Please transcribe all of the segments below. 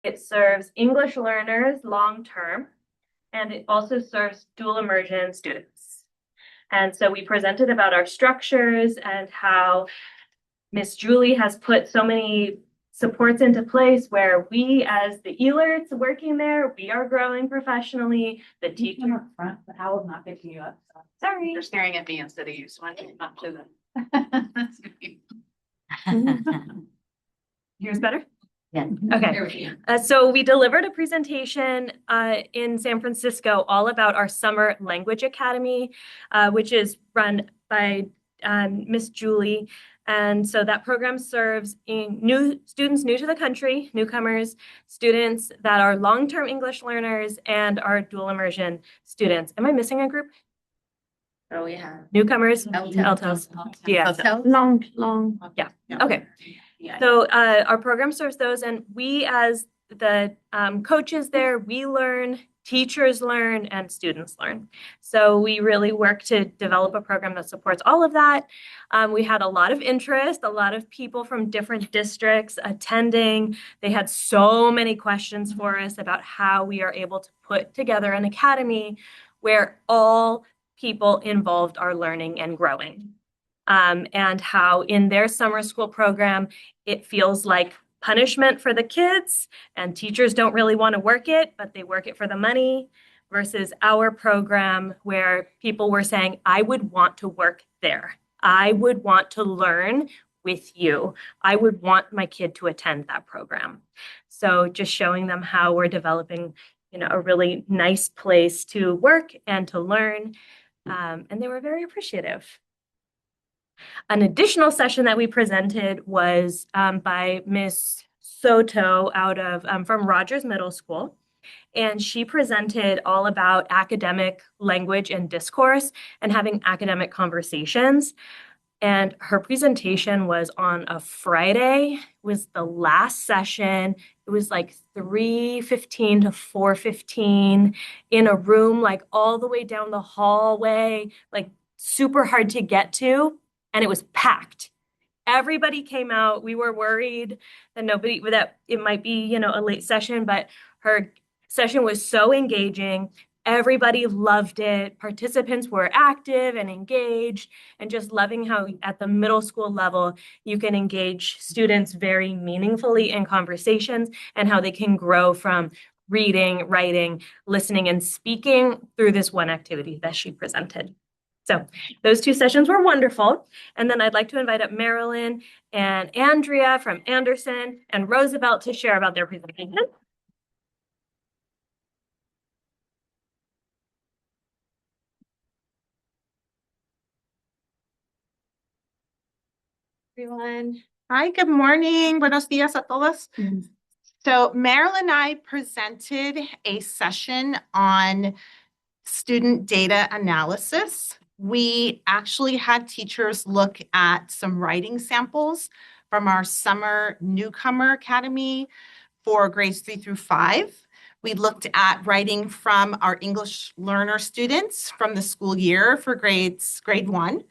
It serves English learners long-term, and it also serves dual immersion students. And so we presented about our structures and how Miss Julie has put so many supports into place where we as the ELERTs working there, we are growing professionally. The teacher up front, but Howard's not picking you up. So. Sorry. You're staring at me instead of you, so I need not to them. Here's better? Yeah. Okay. So we delivered a presentation in San Francisco all about our Summer Language Academy, which is run by Miss Julie. And so that program serves students new to the country, newcomers, students that are long-term English learners, and our dual immersion students. Am I missing a group? Oh, yeah. Newcomers, LTELs. Yeah. Long. Yeah. Okay. So our program serves those, and we as the coaches there, we learn, teachers learn, and students learn. So we really work to develop a program that supports all of that. We had a lot of interest, a lot of people from different districts attending. They had so many questions for us about how we are able to put together an academy where all people involved are learning and growing. And how in their summer school program, it feels like punishment for the kids and teachers don't really want to work it, but they work it for the money, versus our program where people were saying, I would want to work there. I would want to learn with you. I would want my kid to attend that program. So just showing them how we're developing, a really nice place to work and to learn. And they were very appreciative. An additional session that we presented was by Miss Soto out of from Rogers Middle School. And she presented all about academic language and discourse and having academic conversations. And her presentation was on a Friday. It was the last session. It was like 3:15 to 4:15 in a room, like all the way down the hallway, like super hard to get to. And it was packed. Everybody came out. We were worried that it might be, a late session, but her session was so engaging. Everybody loved it. Participants were active and engaged, and just loving how at the middle school level, you can engage students very meaningfully in conversations and how they can grow from reading, writing, listening, and speaking through this one activity that she presented. So those two sessions were wonderful. And then I'd like to invite up Marilyn and Andrea from Anderson and Roosevelt to share about their presentation. Everyone. Hi, good morning. Buenos días a todos. So Marilyn and I presented a session on student data analysis. We actually had teachers look at some writing samples from our Summer Newcomer Academy for grades 3 through 5. We looked at writing from our English learner students from the school year for grade 1.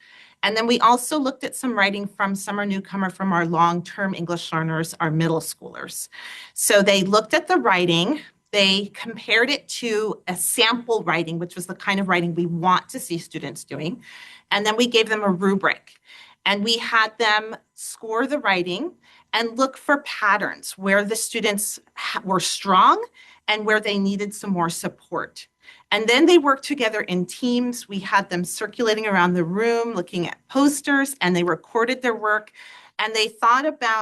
And then we also looked at some writing from Summer Newcomer from our long-term English learners, our middle schoolers. So they looked at the writing. They compared it to a sample writing, which was the kind of writing we want to see students doing. And then we gave them a rubric. And we had them score the writing and look for patterns where the students were strong and where they needed some more support. And then they worked together in teams. We had them circulating around the room, looking at posters, and they recorded their work. And they thought about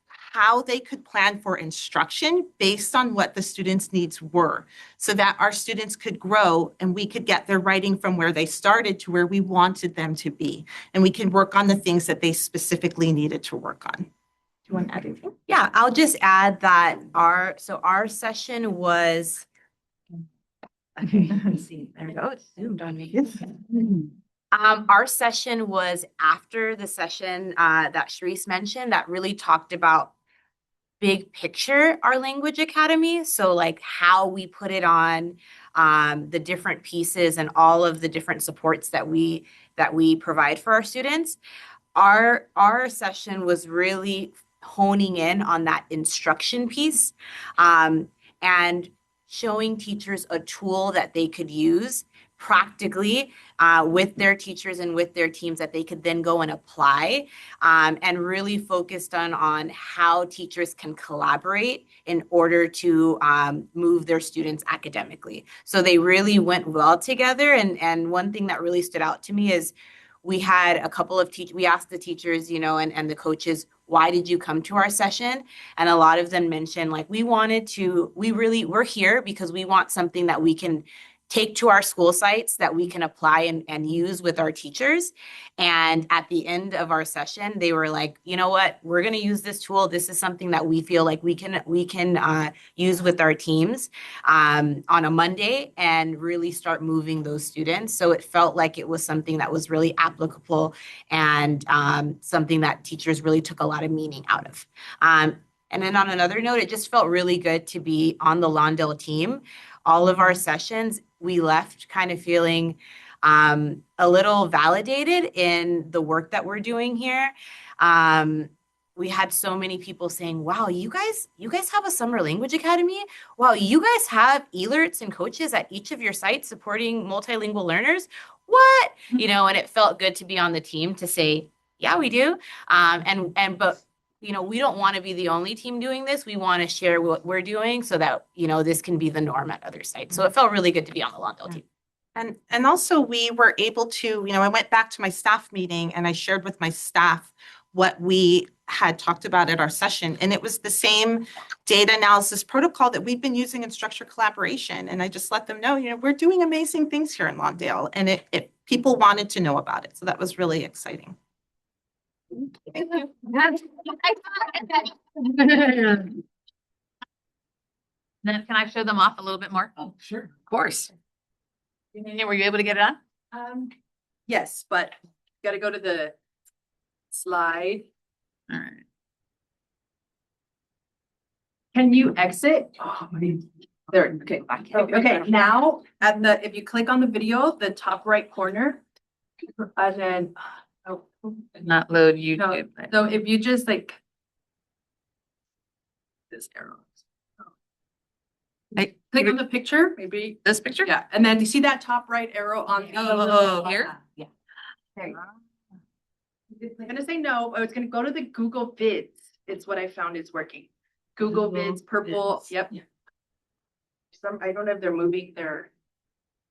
how they could plan for instruction based on what the students' needs were, so that our students could grow and we could get their writing from where they started to where we wanted them to be. And we can work on the things that they specifically needed to work on. Do you want to add anything? Yeah, I'll just add that our session was, okay, let's see, there we go, it's zoomed on me. Our session was after the session that Sharice mentioned that really talked about big picture our language academy. So like how we put it on, the different pieces and all of the different supports that we provide for our students. Our session was really honing in on that instruction piece, and showing teachers a tool that they could use practically with their teachers and with their teams that they could then go and apply, and really focused on how teachers can collaborate in order to move their students academically. So they really went well together. And one thing that really stood out to me is we had a couple of we asked the teachers, and the coaches, why did you come to our session? And a lot of them mentioned, like, we're here because we want something that we can take to our school sites that we can apply and use with our teachers. And at the end of our session, they were like, you know what, we're going to use this tool. This is something that we feel like we can use with our teams on a Monday and really start moving those students. So it felt like it was something that was really applicable and something that teachers really took a lot of meaning out of. And then on another note, it just felt really good to be on the Lawndale team. All of our sessions, we left kind of feeling a little validated in the work that we're doing here. We had so many people saying, wow, you guys have a summer language academy? Wow, you guys have ELERTs and coaches at each of your sites supporting multilingual learners? What? And it felt good to be on the team to say, yeah, we do. But we don't want to be the only team doing this. We want to share what we're doing so that, this can be the norm at other sites. So it felt really good to be on the Lawndale team. And also we were able to, I went back to my staff meeting and I shared with my staff what we had talked about at our session. And it was the same data analysis protocol that we've been using in structured collaboration. And I just let them know, we're doing amazing things here in Lawndale, and people wanted to know about it. So that was really exciting. Thank you. Then can I show them off a little bit more? Oh, sure. Of course. Were you able to get it on? Yes, but got to go to the slide. All right. Can you exit? There, okay. Okay, now if you click on the video, the top right corner, and then, Not load YouTube. so if you just like this arrow. Hey, Click on the picture, maybe, this picture? yeah, and then you see that top right arrow on. Oh, here? Yeah. There you go. I'm gonna say no, but it's gonna go to the Google Vids. It's what I found is working. Google Vids, purple, yep. I don't know if they're moving their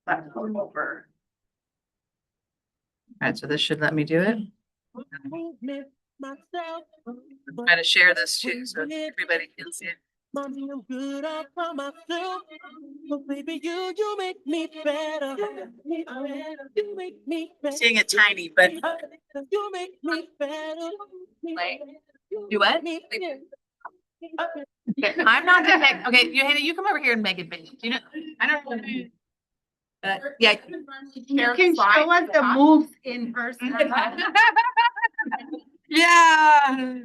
platform over. All right, so this should let me do it. Try to share this too, so everybody can see it. Mommy, I'm good all by myself. But baby, you make me better. You make me better. Seeing it tiny, but You make me better. do what? Okay, I'm not gonna make, okay, you come over here and make it big. Do you know? I don't know. Yeah. You can show us the moves in person. Yeah.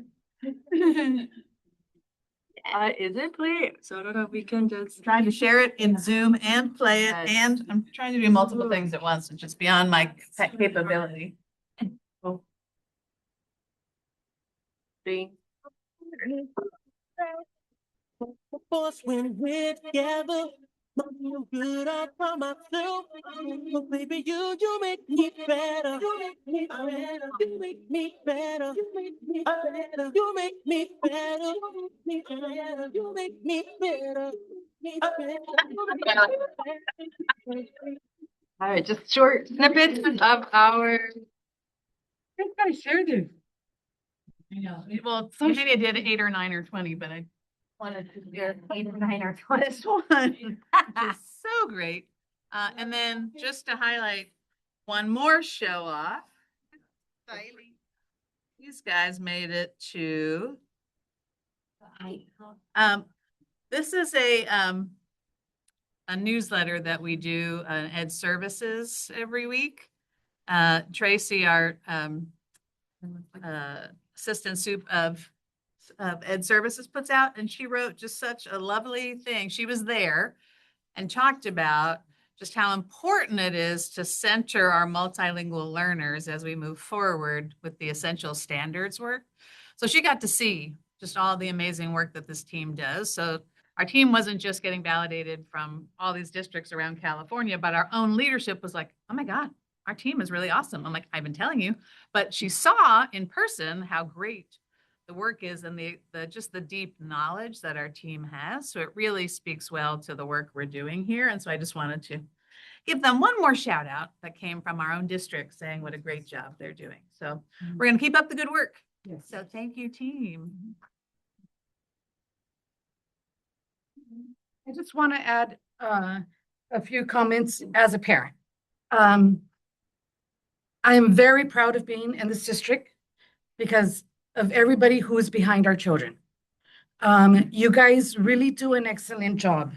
Isn't clear, so I don't know if we can just. Trying to share it in Zoom and play it, and I'm trying to do multiple things at once, it's just beyond my capability. Boss, when we're together, mommy, I'm good all by myself. But baby, you make me better. You make me better. You make me better. You make me better. You make me better. You make me better. All right, just short snippets of our. I shared it. I know, well, social media did 8 or 9 or 20, but I wanted to do 8 or 9 or 20. This one, which is so great. And then just to highlight one more show off. These guys made it to. This is a newsletter that we do on Ed Services every week. Tracy, our assistant soup of Ed Services, puts out, and she wrote just such a lovely thing. She was there and talked about just how important it is to center our multilingual learners as we move forward with the essential standards work. So she got to see just all the amazing work that this team does. So our team wasn't just getting validated from all these districts around California, but our own leadership was like, oh my God, our team is really awesome. I'm like, I've been telling you, but she saw in person how great the work is and the just the deep knowledge that our team has. So it really speaks well to the work we're doing here. And so I just wanted to give them one more shout out that came from our own district saying what a great job they're doing. So we're going to keep up the good work. Yes. So thank you, team. I just want to add a few comments as a parent. I am very proud of being in this district because of everybody who is behind our children. You guys really do an excellent job.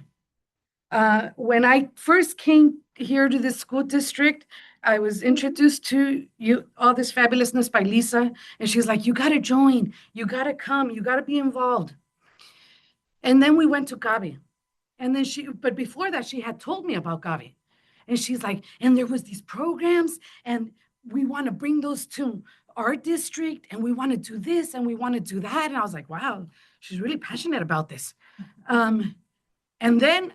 When I first came here to this school district, I was introduced to you, all this fabulousness by Lisa, and she's like, you got to join, you got to come, you got to be involved. And then we went to Gabi. And then but before that, she had told me about Gabi. And she's like, and there was these programs, and we want to bring those to our district, and we want to do this, and we want to do that. And I was like, wow, she's really passionate about this. And then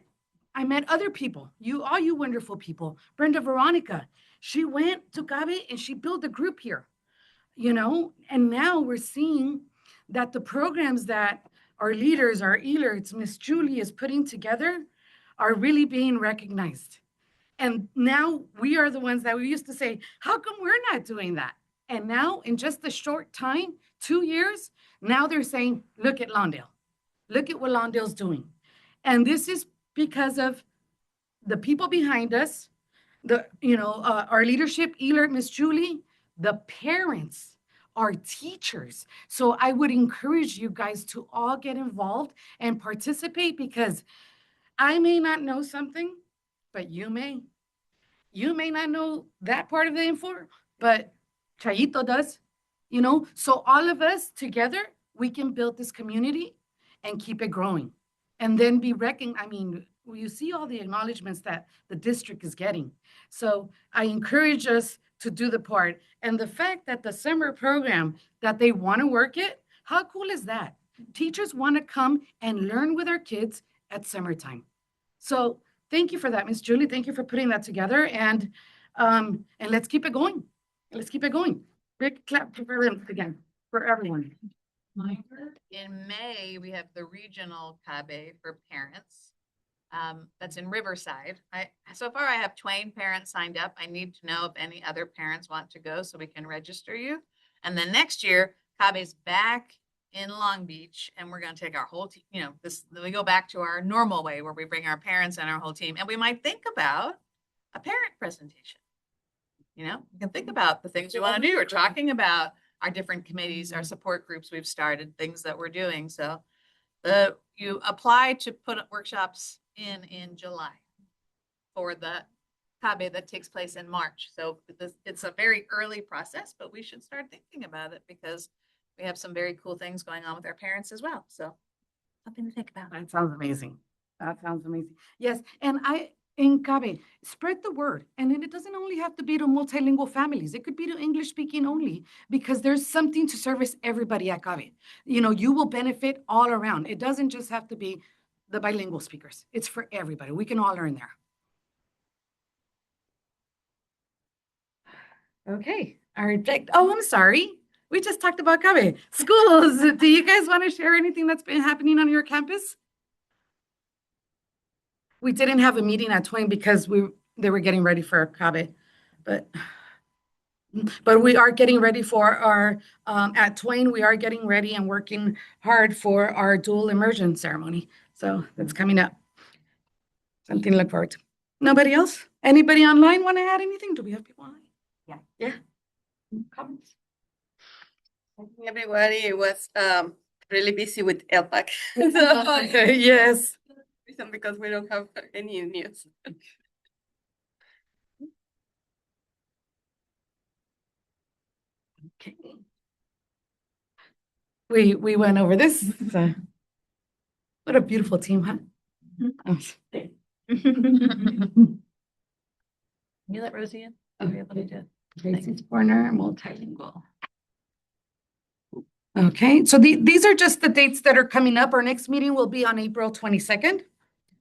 I met other people, all you wonderful people. Brenda Veronica, she went to Gabi and she built a group here, and now we're seeing that the programs that our leaders, our ELERTs, Miss Julie is putting together are really being recognized. And now we are the ones that we used to say, how come we're not doing that? And now in just a short time, 2 years, now they're saying, look at Lawndale. Look at what Lawndale's doing. And this is because of the people behind us, our leadership, ELERT, Miss Julie, the parents, our teachers. So I would encourage you guys to all get involved and participate because I may not know something, but you may. You may not know that part of the info, but Chayito does, So all of us together, we can build this community and keep it growing. And then be recognized. You see all the acknowledgments that the district is getting. So I encourage us to do the part. And the fact that the summer program, that they want to work it, how cool is that? Teachers want to come and learn with our kids at summertime. So thank you for that, Miss Julie. Thank you for putting that together. And let's keep it going. Let's keep it going. Big clap for them again, for everyone. In May, we have the regional CABE for parents. That's in Riverside. So far I have Twain parents signed up. I need to know if any other parents want to go so we can register you. And then next year, CABE's back in Long Beach, and we're going to take our whole team, we go back to our normal way where we bring our parents and our whole team, and we might think about a parent presentation. We can think about the things we want to do. We're talking about our different committees, our support groups we've started, things that we're doing. So you apply to put workshops in July for the CABE that takes place in March. So it's a very early process, but we should start thinking about it because we have some very cool things going on with our parents as well. So something to think about. That sounds amazing. Yes, and in CABE, spread the word. And then it doesn't only have to be to multilingual families. It could be to English speaking only, because there's something to service everybody at CABE. You will benefit all around. It doesn't just have to be the bilingual speakers. It's for everybody. We can all learn there. Okay. All right. Oh, I'm sorry. We just talked about CABE. Schools. Do you guys want to share anything that's been happening on your campus? We didn't have a meeting at Twain because they were getting ready for CABE, but we are getting ready for our at Twain. We are getting ready and working hard for our dual immersion ceremony. So that's coming up. Something to look forward to. Nobody else? Anybody online want to add anything? Do we have people online? Yeah. Comments? Everybody was really busy with DELAC. Okay, yes. Because we don't have any news. Okay. We went over this. What a beautiful team, huh? You let Rosie in? Okay. Tracy's Corner, multilingual. Okay, so these are just the dates that are coming up. Our next meeting will be on April 22nd.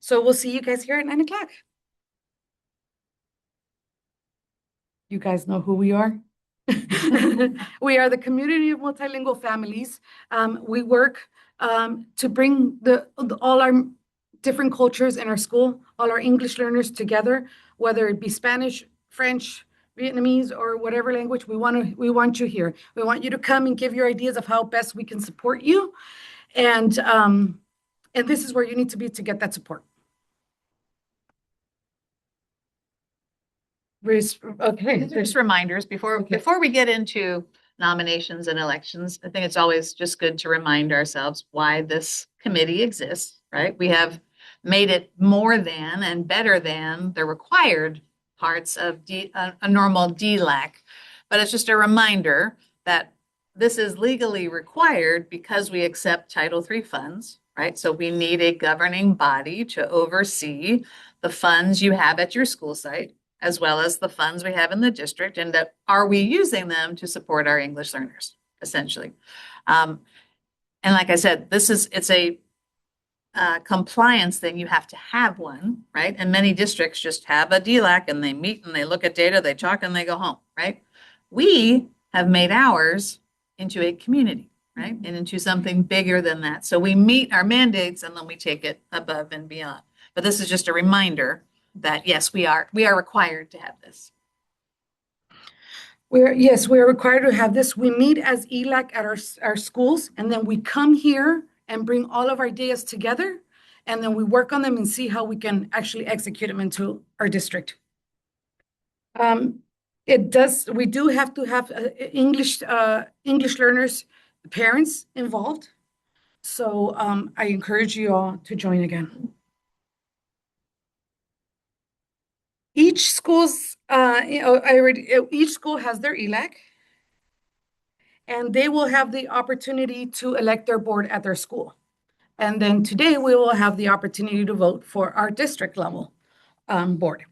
So we'll see you guys here at 9 o'clock. You guys know who we are? We are the community of multilingual families. We work to bring all our different cultures in our school, all our English learners together, whether it be Spanish, French, Vietnamese, or whatever language. We want you here. We want you to come and give your ideas of how best we can support you. And this is where you need to be to get that support. Okay. Just reminders before we get into nominations and elections. I think it's always just good to remind ourselves why this committee exists, right? We have made it more than and better than the required parts of a normal DELAC. But it's just a reminder that this is legally required because we accept Title III funds, right? So we need a governing body to oversee the funds you have at your school site, as well as the funds we have in the district, and that are we using them to support our English learners, essentially. And like I said, it's a compliance thing. You have to have one, right? And many districts just have a DELAC and they meet and they look at data, they talk and they go home, right? We have made ours into a community, right? And into something bigger than that. So we meet our mandates and then we take it above and beyond. But this is just a reminder that yes, we are required to have this. We're required to have this. We meet as ELAC at our schools, and then we come here and bring all of our ideas together, and then we work on them and see how we can actually execute them into our district. We do have to have English learners, parents involved. So I encourage you all to join again. Each school has their ELAC, and they will have the opportunity to elect their board at their school. And then today we will have the opportunity to vote for our district level board.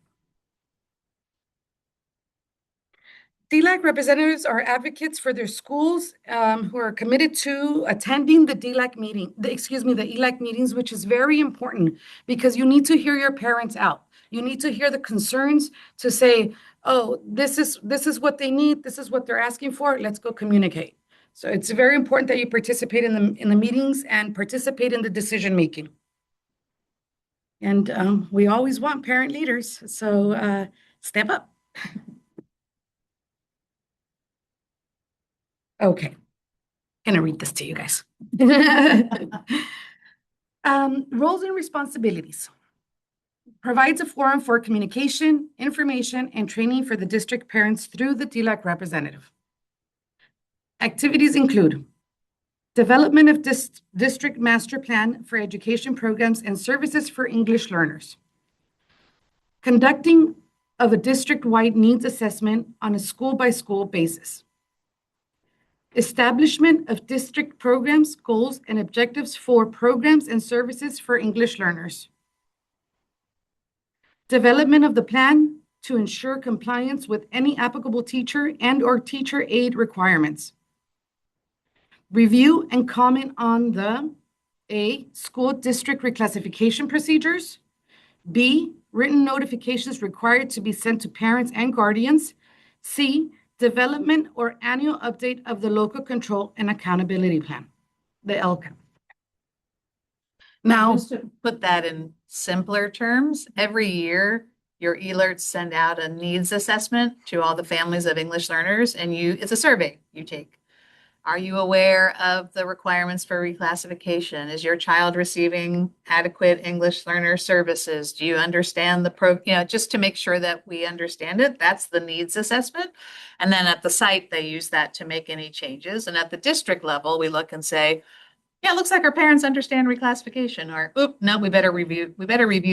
DELAC representatives are advocates for their schools who are committed to attending the DELAC meeting, the ELAC meetings, which is very important because you need to hear your parents out. You need to hear the concerns to say, oh, this is what they need. This is what they're asking for. Let's go communicate. So it's very important that you participate in the meetings and participate in the decision making. And we always want parent leaders. So step up. Okay, I'm gonna read this to you guys. Roles and responsibilities. Provides a forum for communication, information, and training for the district parents through the DELAC representative. Activities include development of district master plan for education programs and services for English learners. Conducting of a district-wide needs assessment on a school-by-school basis. Establishment of district programs, goals, and objectives for programs and services for English learners. Development of the plan to ensure compliance with any applicable teacher and/or teacher aid requirements. Review and comment on the A, school district reclassification procedures, B, written notifications required to be sent to parents and guardians, C, development or annual update of the local control and accountability plan, the LCAP. Now, Just to put that in simpler terms, every year your alerts send out a needs assessment to all the families of English learners, and it's a survey you take. Are you aware of the requirements for reclassification? Is your child receiving adequate English learner services? Do you understand just to make sure that we understand it? That's the needs assessment. And then at the site, they use that to make any changes. And at the district level, we look and say, yeah, it looks like our parents understand reclassification, or, oop, no, we better review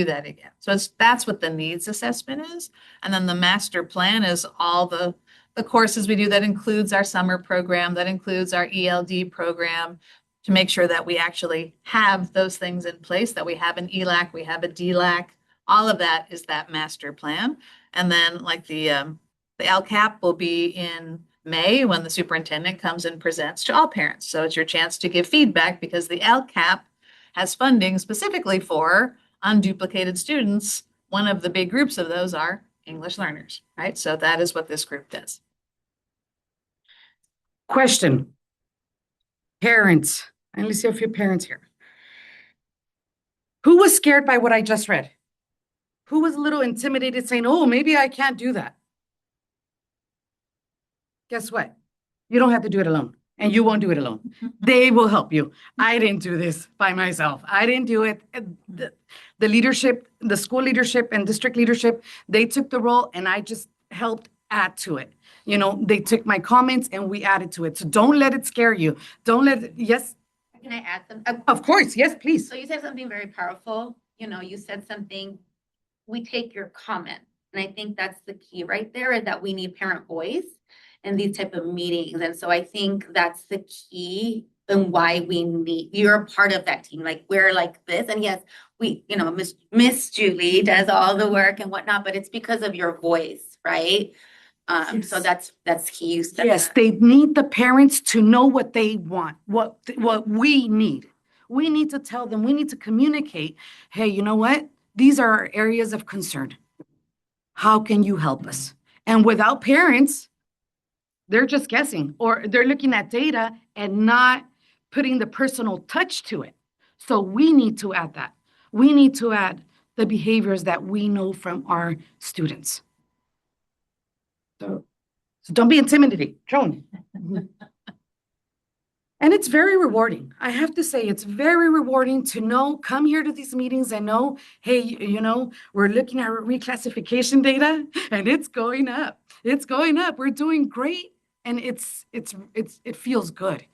that again. So that's what the needs assessment is. And then the master plan is all the courses we do. That includes our summer program, that includes our ELD program, to make sure that we actually have those things in place, that we have an ELAC, we have a DELAC. All of that is that master plan. And then like the LCAP will be in May, when the superintendent comes and presents to all parents. So it's your chance to give feedback because the LCAP has funding specifically for unduplicated students. One of the big groups of those are English learners, right? So that is what this group does. Question. Parents, I only see a few parents here. Who was scared by what I just read? Who was a little intimidated saying, oh, maybe I can't do that? Guess what? You don't have to do it alone, and you won't do it alone. They will help you. I didn't do this by myself. I didn't do it. The leadership, the school leadership and district leadership, they took the role and I just helped add to it. You know, they took my comments and we added to it. So don't let it scare you. Don't let it, yes, Can I add something? of course, yes, please. So you said something very powerful, you said something, we take your comment. And I think that's the key right there, is that we need parent voice in these type of meetings. And so I think that's the key and why you're a part of that team. Like, we're like this, and yes, we, Miss Julie does all the work and whatnot, but it's because of your voice, right? So that's key. You said Yes, that. they need the parents to know what they want, what we need. We need to tell them, we need to communicate, hey, you know what? These are our areas of concern. How can you help us? And without parents, they're just guessing, or they're looking at data and not putting the personal touch to it. So we need to add that. We need to add the behaviors that we know from our students. So don't be intimidated, Joan. And it's very rewarding. I have to say, it's very rewarding to come here to these meetings and know, hey, we're looking at reclassification data and it's going up. It's going up. We're doing great. And it feels good.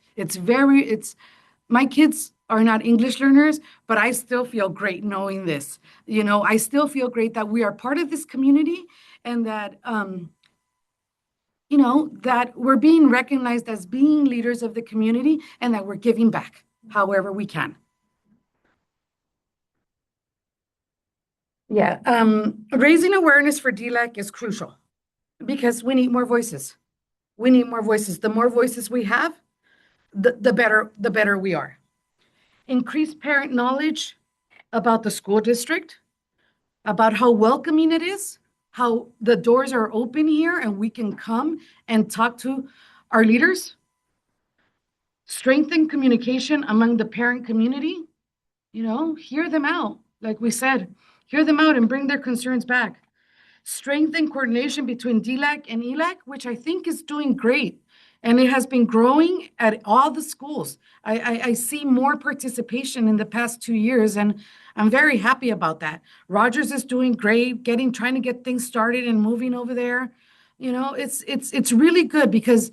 My kids are not English learners, but I still feel great knowing this. I still feel great that we are part of this community and that, that we're being recognized as being leaders of the community and that we're giving back however we can. Yeah, raising awareness for DELAC is crucial because we need more voices. We need more voices. The more voices we have, the better we are. Increase parent knowledge about the school district, about how welcoming it is, how the doors are open here and we can come and talk to our leaders. Strengthen communication among the parent community. Hear them out. Like we said, hear them out and bring their concerns back. Strengthen coordination between DELAC and ELAC, which I think is doing great. And it has been growing at all the schools. I see more participation in the past 2 years, and I'm very happy about that. Rogers is doing great, trying to get things started and moving over there. It's really good because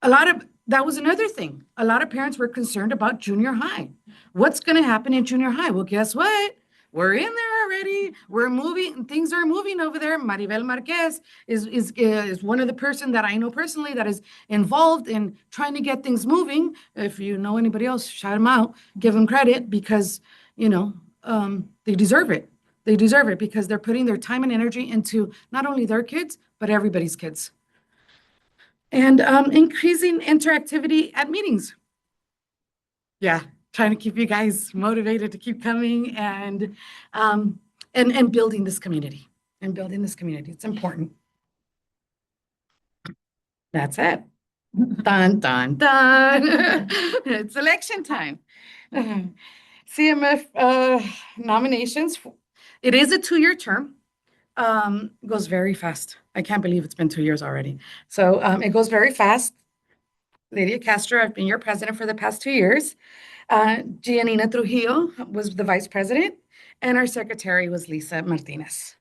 that was another thing. A lot of parents were concerned about junior high. What's going to happen in junior high? Well, guess what? We're in there already. We're moving. Things are moving over there. Maribel Marquez is one of the person that I know personally that is involved in trying to get things moving. If you know anybody else, shout them out. Give them credit because, they deserve it. They deserve it because they're putting their time and energy into not only their kids, but everybody's kids. And increasing interactivity at meetings. Yeah. Trying to keep you guys motivated to keep coming and building this community. It's important. That's it. Dun, dun, dun. It's election time. CMF nominations. It is a 2-year term. Goes very fast. I can't believe it's been 2 years already. So it goes very fast. Lydia Castro, I've been your president for the past 2 years. Giannina Trujillo was the vice president, and our secretary was Lisa Martinez.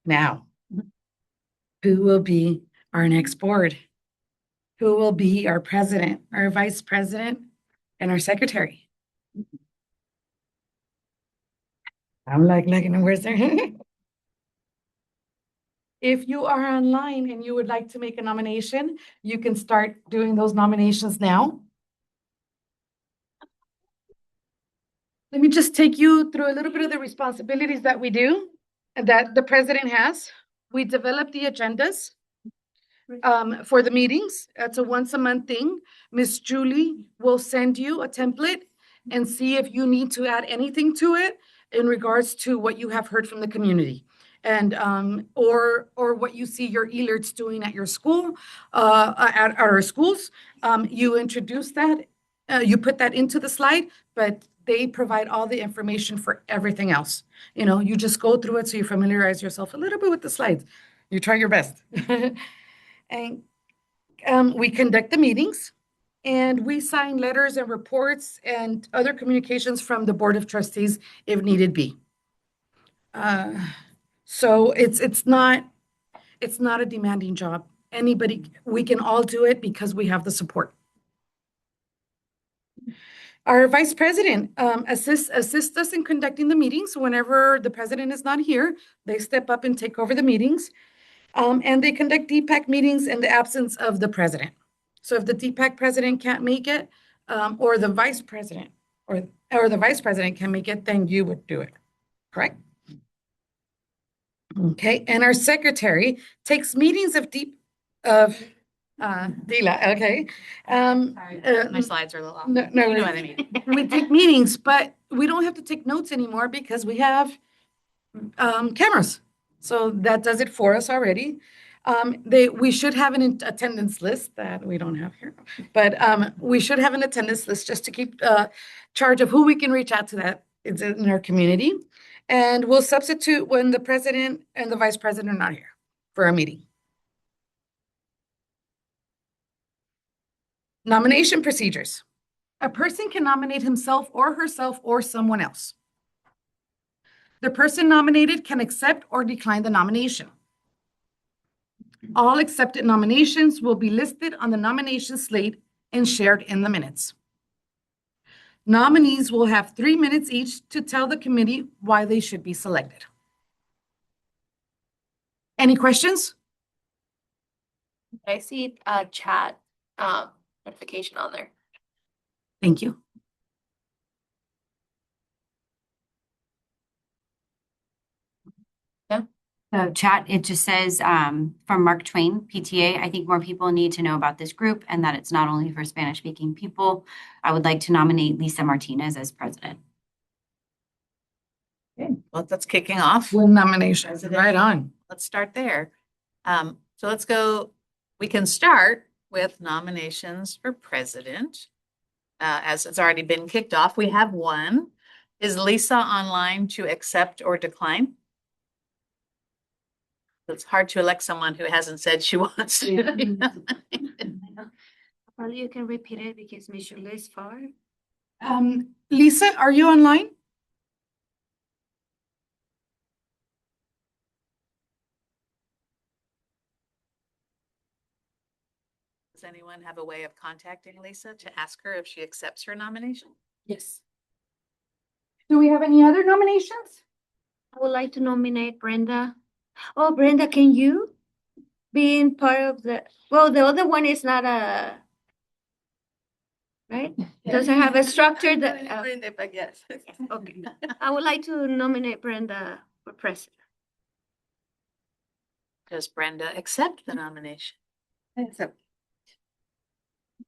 Now, who will be our next board? Who will be our president, our vice president, and our secretary? I'm like looking, where's there? If you are online and you would like to make a nomination, you can start doing those nominations now. Let me just take you through a little bit of the responsibilities that we do, that the president has. We develop the agendas for the meetings. That's a once a month thing. Miss Julie will send you a template and see if you need to add anything to it in regards to what you have heard from the community. And or what you see your alerts doing at your school, at our schools. You introduce that, you put that into the slide, but they provide all the information for everything else. You know, you just go through it so you familiarize yourself a little bit with the slides. You try your best. And we conduct the meetings and we sign letters and reports and other communications from the Board of Trustees if needed be. So it's not a demanding job. Anybody, we can all do it because we have the support. Our vice president assists us in conducting the meetings. Whenever the president is not here, they step up and take over the meetings. And they conduct DPAC meetings in the absence of the president. So if the DPAC president can't make it, or the vice president, or the vice president can make it, then you would do it, correct? Okay, and our secretary takes meetings of DELAC, okay. My slides are a little off. No, You know what I mean. we take meetings, but we don't have to take notes anymore because we have cameras. So that does it for us already. We should have an attendance list that we don't have here, but we should have an attendance list just to keep charge of who we can reach out to that is in our community. And we'll substitute when the president and the vice president are not here for our meeting. Nomination procedures. A person can nominate himself or herself or someone else. The person nominated can accept or decline the nomination. All accepted nominations will be listed on the nomination slate and shared in the minutes. Nominees will have 3 minutes each to tell the committee why they should be selected. Any questions? I see a chat notification on there. Thank you. So chat, it just says from Mark Twain, PTA, I think more people need to know about this group and that it's not only for Spanish speaking people. I would like to nominate Lisa Martinez as president. Okay, well, that's kicking off. With nominations, right on. Let's start there. So let's go, we can start with nominations for president. As it's already been kicked off, we have one. Is Lisa online to accept or decline? It's hard to elect someone who hasn't said she wants to. Probably you can repeat it because Miss Shirley is far. Lisa, are you online? Does anyone have a way of contacting Lisa to ask her if she accepts her nomination? Yes. Do we have any other nominations? I would like to nominate Brenda. Oh, Brenda, can you be in part of the, well, the other one is not a, right? Doesn't have a structure that, Yes. okay. I would like to nominate Brenda for president. Does Brenda accept the nomination? Accept.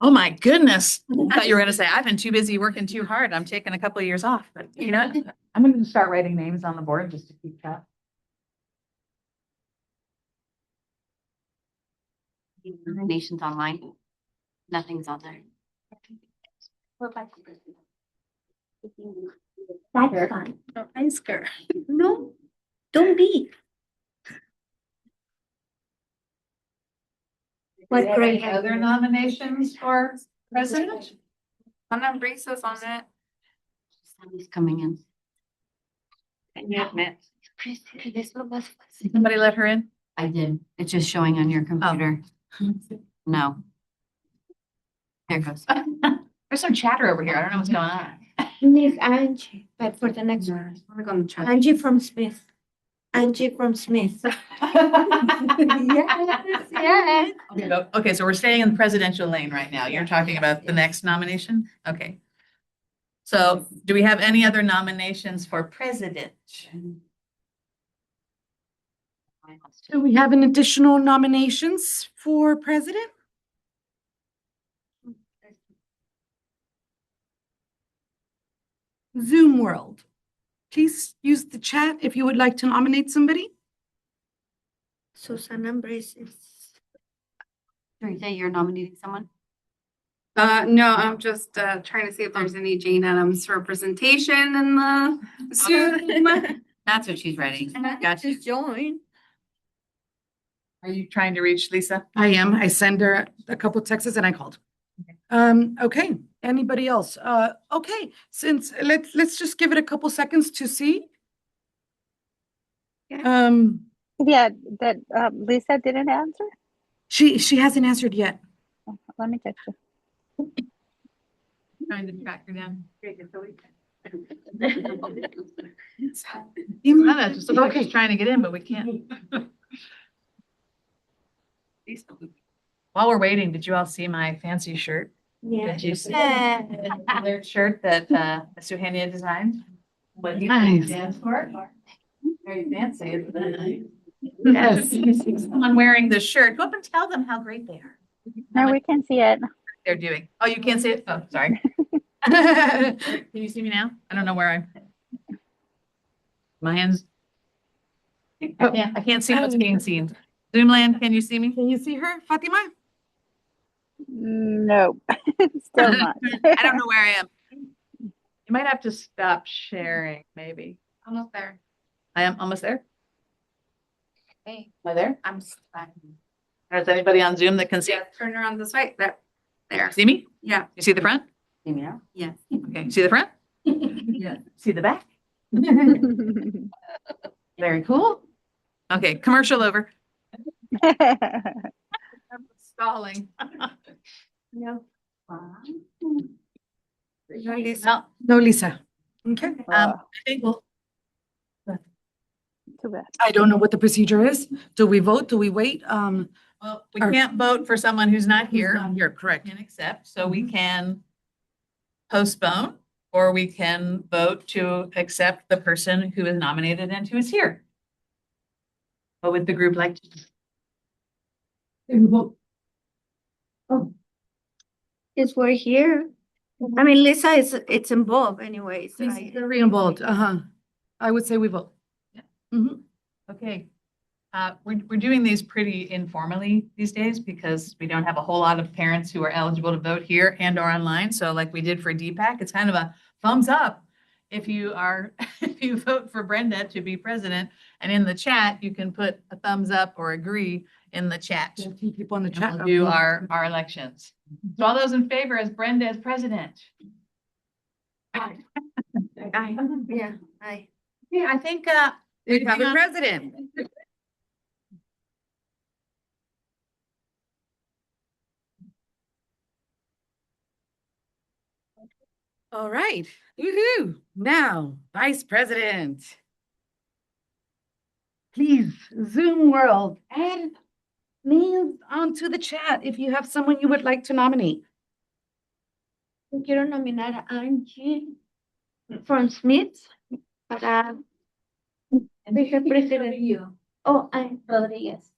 Oh my goodness. I thought you were gonna say, I've been too busy working too hard. I'm taking a couple of years off, but you know, I'm going to start writing names on the board just to keep track. Nominations online. Nothing's on there. That's fine. Ask her. No, don't be. What great. other nominations for president? Ana Brisa's on it. Somebody's coming in. Somebody let her in? I did. It's just showing on your computer. No. There it goes. There's some chatter over here. I don't know what's going on. Miss Angie, but for the next one. We're going to try. Angie from Smith. Angie from Smith. Yes, yes. Okay, so we're staying in the presidential lane right now. You're talking about the next nomination? Okay. So do we have any other nominations for president? Do we have an additional nominations for president? Zoom world. Please use the chat if you would like to nominate somebody. Susana Embraces. Teresa, you're nominating someone? No, I'm just trying to see if there's any Jane Addams representation in the Zoom. That's what she's writing. Gotcha. Just join. Are you trying to reach Lisa? I am. I send her a couple texts and I called. Okay. Anybody else? Okay. Since let's just give it a couple seconds to see. Yeah, that Lisa didn't answer. She hasn't answered yet. Let me text her. Trying to track her down. Email- Just looks like she's trying to get in, but we can't. While we're waiting, did you all see my fancy shirt? Yeah. Did you see the colored shirt that Suhania designed? What do you Nice. stand for? Very fancy, isn't it? Yes. Someone wearing this shirt. Go up and tell them how great they are. No, we can see it. They're doing. Oh, you can't see it? Oh, sorry. Can you see me now? I don't know where I'm. My hands. I can't see what's being seen. Zoomland, can you see me? Can you see her, Fatima? No, still not. I don't know where I am. You might have to stop sharing, maybe. Almost there. I am almost there. Hey, Am I there? I'm stuck. Is anybody on Zoom that can see? Yeah, turn around this way. There. There. See me? Yeah. You see the front? See me now? Yes. Okay. See the front? Yes. See the back? Very cool. Okay. Commercial over. I'm stalling. No. No, Lisa. Okay. I think we'll. Too bad. I don't know what the procedure is. Do we vote? Do we wait? Well, we Or- can't vote for someone who's not here. Here, correct. Can accept, so we can postpone, or we can vote to accept the person who is nominated and who is here. What would the group like to do? Is we're here. I mean, Lisa it's involved anyways, right? Very involved. I would say we vote. Mhm. Okay. We're doing these pretty informally these days because we don't have a whole lot of parents who are eligible to vote here and or online. So like we did for DPAC, it's kind of a thumbs up if you are, if you vote for Brenda to be president. And in the chat, you can put a thumbs up or agree in the chat. A few people in the And chat. we'll do our elections. So all those in favor as Brenda as president? Yeah, I. Yeah, I think, We have a president. All right. Woohoo. Now, Vice President. Please, Zoom world, add names onto the chat if you have someone you would like to nominate. Quiero nominar a Angie from Smith para vicepresidente. Oh, I Rodriguez.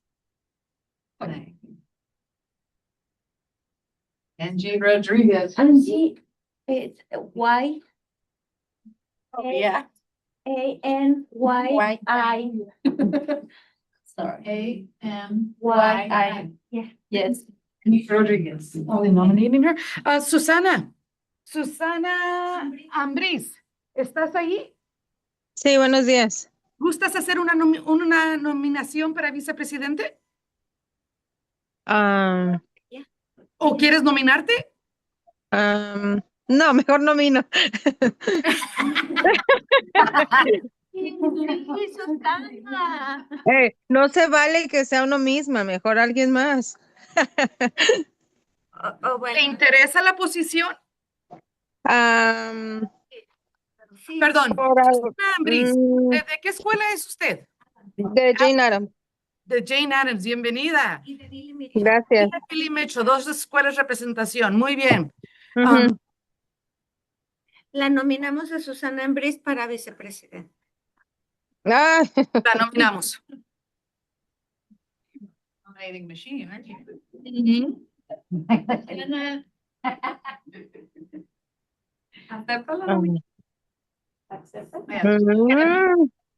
Angie Rodriguez. Angie, it's Y Oh, yeah. A-N-Y-I. Sorry. Y-I. Yeah. Yes. Rodriguez. Oh, they're nominating her. Susana Ambris, ¿estás ahí? Sí, buenos días. ¿Gustas hacer una nominación para vicepresidente? Am, ¿O quieres nominarte? no, mejor no vino. No se vale que sea uno misma, mejor alguien más. ¿Te interesa la posición? Am, Perdón, por algo- Susana Ambris, mm, ¿de qué escuela es usted? de Jane Addams. De Jane Addams, bienvenida. Gracias. Billy Mitchell, dos escuelas de representación, muy bien. Ujú. La nominamos a Susana Embriz para vicepresidente. Ah, La nominamos. nominating machine, aren't you? Mm,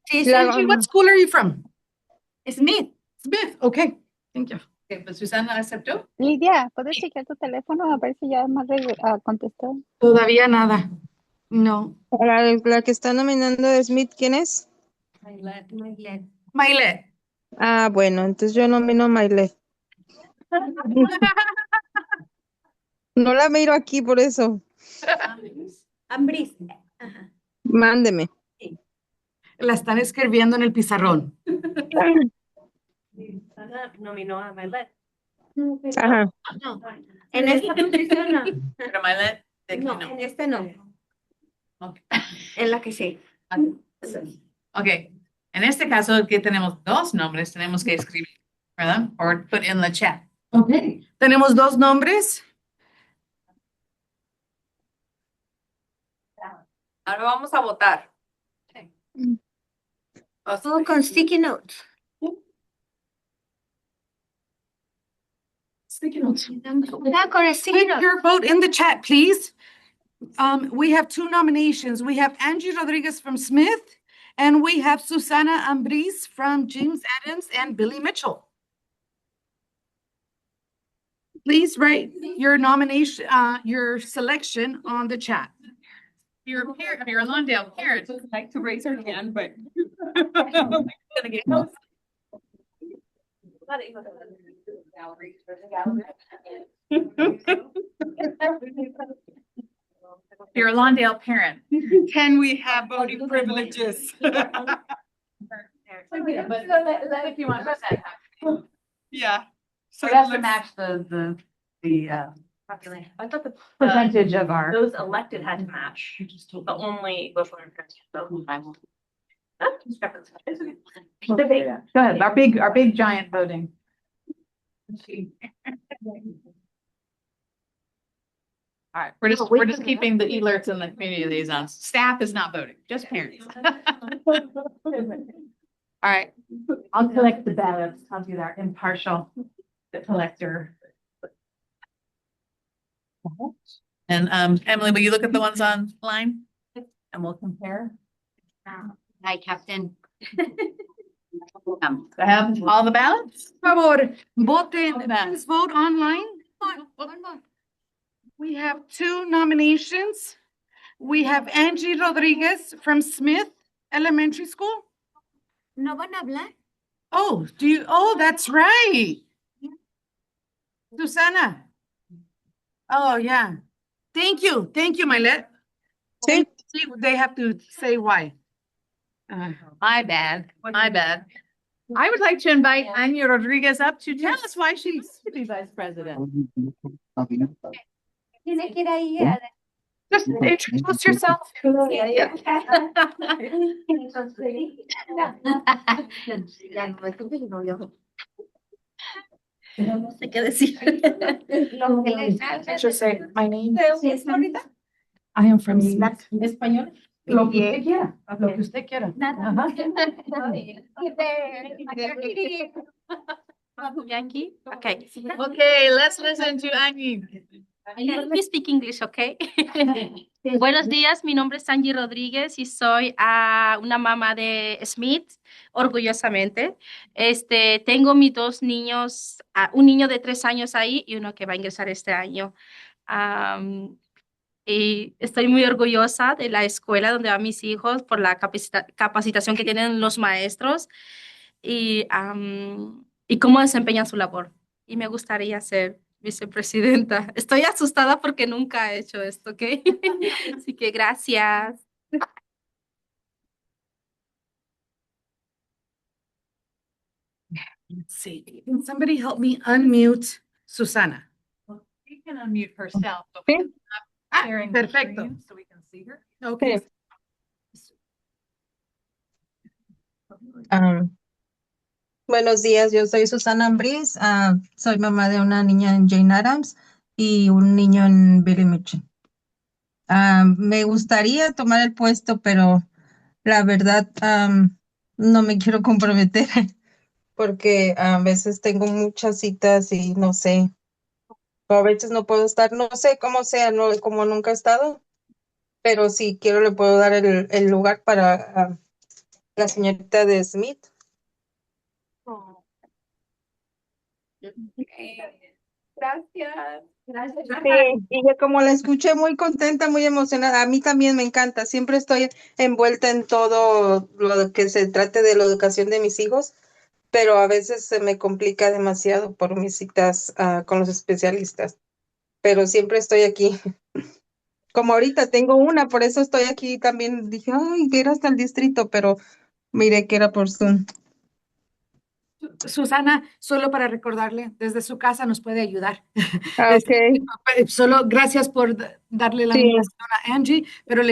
Hey, la- Sanji, what school are you from? Smith. Smith, okay, thank you. Okay, pues Susana aceptó. Lidia, ¿puedes chequear tu teléfono a ver si ya me contestó? Todavía nada. No. la que está nominando de Smith, ¿quién es? Mailet. Ah, bueno, entonces yo nomino a Maile. No la miro aquí por eso. Ambris. Mándeme. La están escribiendo en el pizarrón. Nominó a Violet. Ajá. No, en esta posición no. Pero Mailet, No, en este no. Okay. En la que sí. Ok, en este caso que tenemos dos nombres, tenemos que escribir, ¿verdad? Or put in the chat. Okay. Tenemos dos nombres. Ahora vamos a votar. Oh, con sticky notes. Sticky notes. Ah, con sticky Put notes. your vote in the chat, please. We have two nominations. We have Angie Rodriguez from Smith, and we have Susana Ambris from James Adams and Billy Mitchell. Please write your nomination, your selection on the chat. Your parent, your Lawndale parents would like to raise her hand, but. Gonna get close. You're a Lawndale parent. Can we have voting privileges? But if you want to. Yeah. So It has to let's- match the Population. I thought the percentage of our. those elected had to match, but only Bush and Chris. Go ahead, our big giant voting. All right, we're just keeping the alerts and the community liaisons. Staff is not voting, just parents. All right, I'll collect the ballots. I'll do that impartial collector. and Emily, will you look at the ones online? And we'll compare. Hi, Captain. I have all the ballots? Por favor, voten, please vote online. We have two nominations. We have Angie Rodriguez from Smith Elementary School. ¿No van a hablar? Oh, that's right. Susana. Oh, yeah. Thank you, Mailet. Sí. See, they have to say why. My bad. I would like to invite Anya Rodriguez up to tell us why she wants to be vice president. Tiene que ir ahí. Just introduce yourself. No sé qué decir. Just say, my name. I am from Smith. Español. Lo que usted quiera, lo que usted quiera. Jackie? Okay. Okay, let's listen to Anya. Let me speak English, okay? Buenos días, mi nombre es Angie Rodríguez y soy una mamá de Smith, orgullosamente. Tengo mis dos niños, un niño de 3 años ahí y uno que va a ingresar este año. Y estoy muy orgullosa de la escuela donde van mis hijos por la capacitación que tienen los maestros y cómo desempeñan su labor. Y me gustaría ser vicepresidenta. Estoy asustada porque nunca he hecho esto, ¿ok? Así que gracias. Let's see, can somebody help me unmute Susana? She can unmute herself. But Sí. we're not sharing the Perfecto. screen so we can see her. Okay. Buenos días, yo soy Susana Ambris, soy mamá de una niña en Jane Addams y un niño en Billy Mitchell. Me gustaría tomar el puesto, pero la verdad no me quiero comprometer porque a veces tengo muchas citas y no sé, o a veces no puedo estar, no sé cómo sea, no, como nunca he estado, pero si quiero le puedo dar el lugar para la señorita de Smith. Gracias. Sí, y ya como la escuché muy contenta, muy emocionada, a mí también me encanta, siempre estoy envuelta en todo lo que se trate de la educación de mis hijos, pero a veces se me complica demasiado por mis citas con los especialistas, pero siempre estoy aquí. Como ahorita tengo una, por eso estoy aquí también, dije, ay, ir hasta el distrito, pero miré que era por Zoom. Susana, solo para recordarle, desde su casa nos puede ayudar. Ah, ok, Solo gracias por darle la sí, invitación a Angie, pero sí,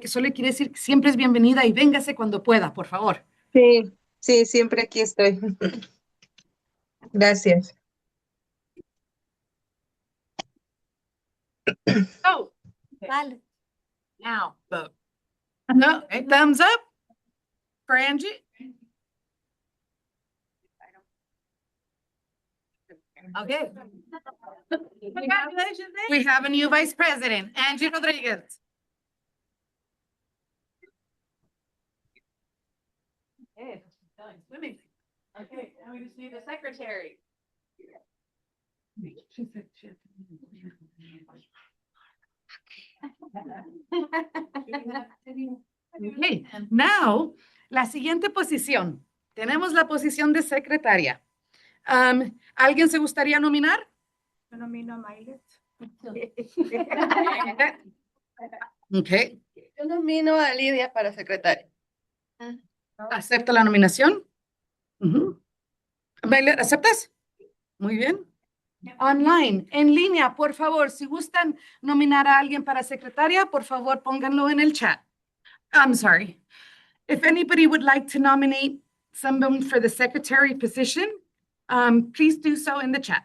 solo le quería decir que siempre es bienvenida y véngase cuando pueda, por favor. sí, sí, siempre aquí estoy. Gracias. Oh, Vale. now vote. No, thumbs up for Angie. Okay. Congratulations. We have a new vice president, Angie Rodriguez. Okay, done swimming. Okay, now we just need a secretary. Okay, now, la siguiente posición. Tenemos la posición de secretaria. ¿Alguien se gustaría nominar? Yo nomino a Maylet. Okay. Yo nomino a Lidia para secretaria. ¿Acepta la nominación? Ujú. Bailer, ¿aceptas? Muy bien. Online, en línea, por favor, si gustan nominar a alguien para secretaria, por favor, pónganlo en el chat. I'm sorry. If anybody would like to nominate someone for the secretary position, please do so in the chat.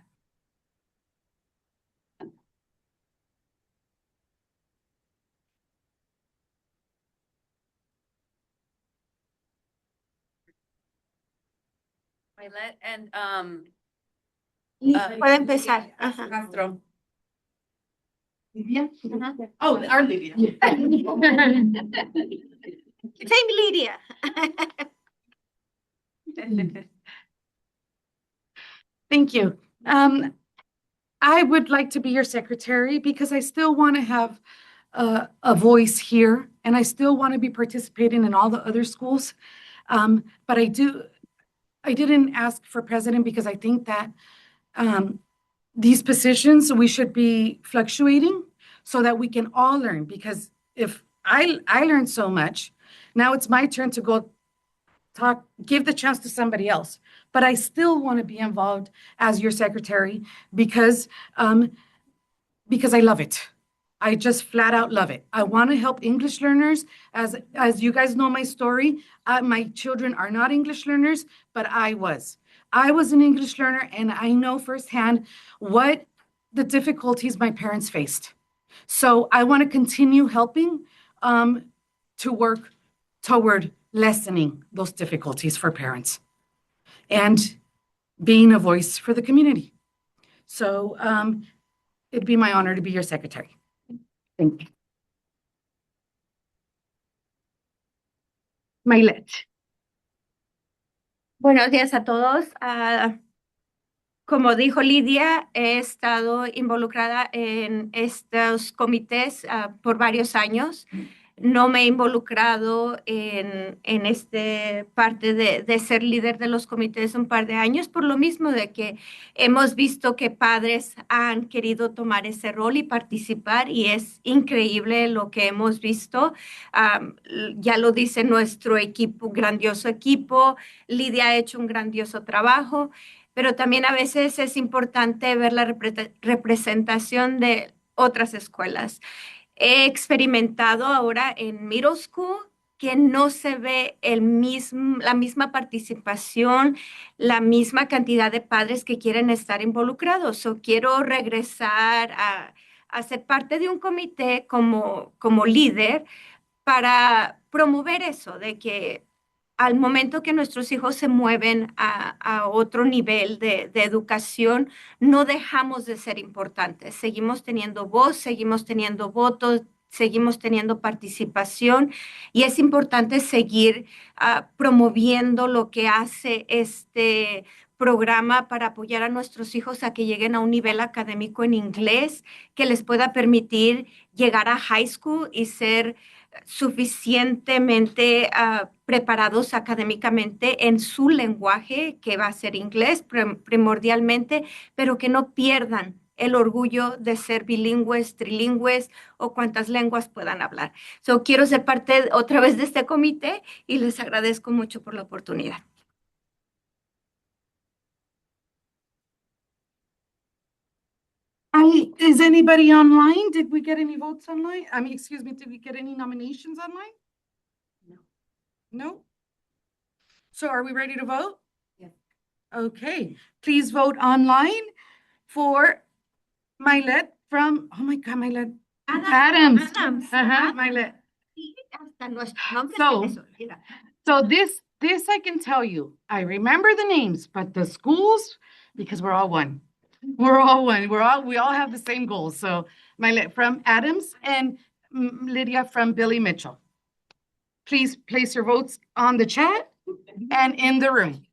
Violet and Puede empezar. Ajá. Castro. Lidia? Ajá. Oh, our Lidia. Same Lydia. Thank you. I would like to be your secretary because I still want to have a voice here and I still want to be participating in all the other schools. But I didn't ask for president because I think that these positions, we should be fluctuating so that we can all learn. Because if I learned so much, now it's my turn to go give the chance to somebody else. But I still want to be involved as your secretary because I love it. I just flat out love it. I want to help English learners. As you guys know my story, my children are not English learners, but I was. I was an English learner, and I know firsthand what the difficulties my parents faced. So I want to continue helping to work toward lessening those difficulties for parents and being a voice for the community. So it'd be my honor to be your secretary. Thank you. Mailet. Buenos días a todos. Como dijo Lidia, he estado involucrada en estos comités por varios años. No me he involucrado en este parte de ser líder de los comités un par de años, por lo mismo de que hemos visto que padres han querido tomar ese rol y participar, y es increíble lo que hemos visto. Ya lo dice nuestro equipo, grandioso equipo. Lidia ha hecho un grandioso trabajo, pero también a veces es importante ver la representación de otras escuelas. He experimentado ahora en middle school que no se ve la misma participación, la misma cantidad de padres que quieren estar involucrados. O quiero regresar a ser parte de un comité como líder para promover eso, de que al momento que nuestros hijos se mueven a otro nivel de educación, no dejamos de ser importantes. Seguimos teniendo voz, seguimos teniendo votos, seguimos teniendo participación y es importante seguir promoviendo lo que hace este programa para apoyar a nuestros hijos a que lleguen a un nivel académico en inglés que les pueda permitir llegar a high school y ser suficientemente preparados académicamente en su lenguaje, que va a ser inglés primordialmente, pero que no pierdan el orgullo de ser bilingües, trilingües o cuantas lenguas puedan hablar. So, quiero ser parte otra vez de este comité y les agradezco mucho por la oportunidad. Is anybody online? Did we get any votes online? I mean, excuse me, did we get any nominations online? No. No? So are we ready to vote? Yes. Okay, please vote online for Milet from, oh my God, Milet. Adams. Milet. So this I can tell you, I remember the names, but the schools, because we're all one. We're all one. We all have the same goals. So Milet from Adams and Lydia from Billy Mitchell. Please place your votes on the chat and in the room.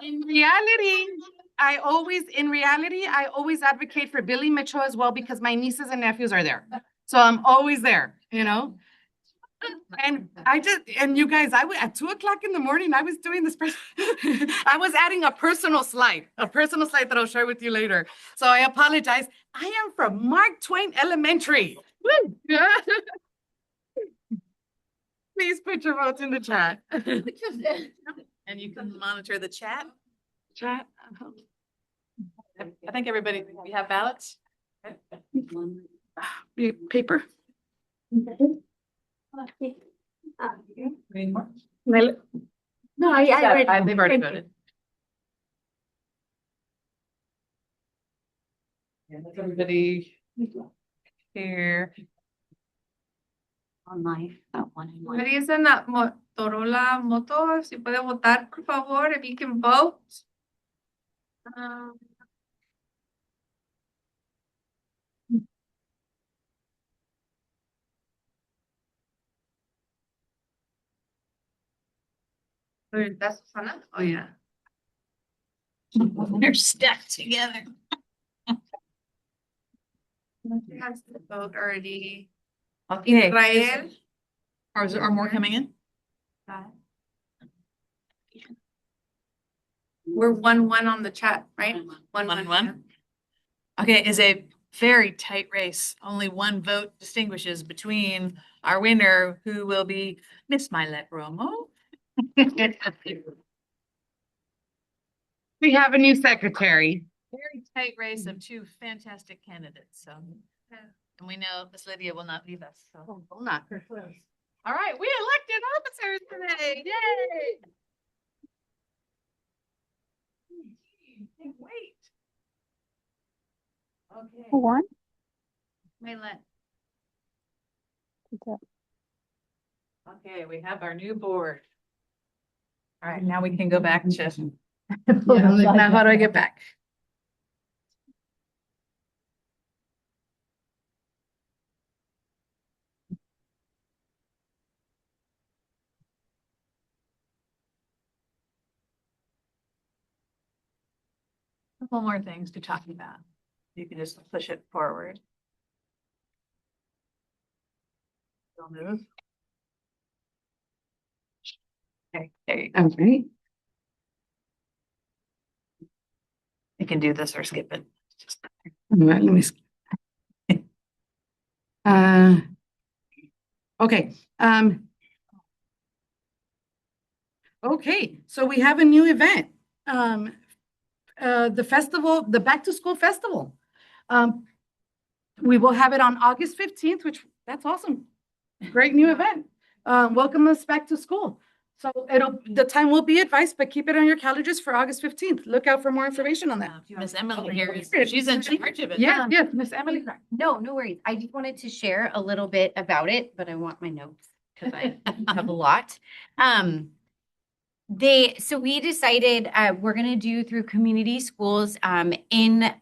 In reality, I always advocate for Billy Mitchell as well because my nieces and nephews are there. So I'm always there, you know? And you guys, at 2:00 in the morning, I was doing this. I was adding a personal slide that I'll share with you later. So I apologize. I am from Mark Twain Elementary. Please put your votes in the chat. And you can monitor the chat. Chat. I think everybody, we have ballots. Paper. Any more? No, I They've already voted. Everybody here. Online, that one. Me dicen la Motorola Moto, si puede votar, por favor, if you can vote. That's Susana? Oh, yeah. They're stuck together. Has the vote already. Okay. Israel. Are more coming in? We're 1-1 on the chat, right? 1-1. Okay, is a very tight race. Only one vote distinguishes between our winner, who will be Miss Milet Romo. We have a new secretary. Very tight race of two fantastic candidates, so. And we know Miss Lydia will not leave us, so. Will not. All right, we elected officers today, yay! Can't wait. Okay. Who won? Milet. Okay, we have our new board. All right, now we can go back to. Now how do I get back? Couple more things to talk about. You can just push it forward. Don't move. Okay, there you go. All right. You can do this or skip it. Just All right, let me. Okay. Okay, so we have a new event. The festival, the Back to School Festival. We will have it on August 15th, which that's awesome. Great new event. Welcome us back to school. So the time will be advised, but keep it on your calendars for August 15th. Look out for more information on that. Miss Emily here, she's in charge of it. Yeah, yes, Miss Emily. No, no worries. I just wanted to share a little bit about it, but I want my notes because I have a lot. So we decided we're going to do through community schools in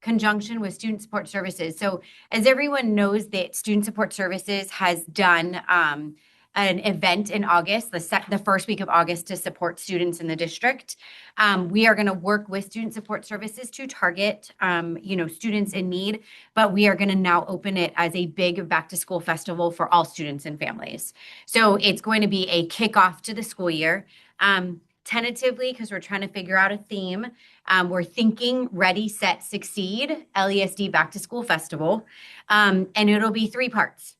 conjunction with student support services. So as everyone knows that student support services has done an event in August, the first week of August, to support students in the district. We are going to work with student support services to target, students in need, but we are going to now open it as a big back to school festival for all students and families. So it's going to be a kickoff to the school year. Tentatively, because we're trying to figure out a theme, we're thinking Ready, Set, Succeed, LESD Back to School Festival. And it'll be 3 parts.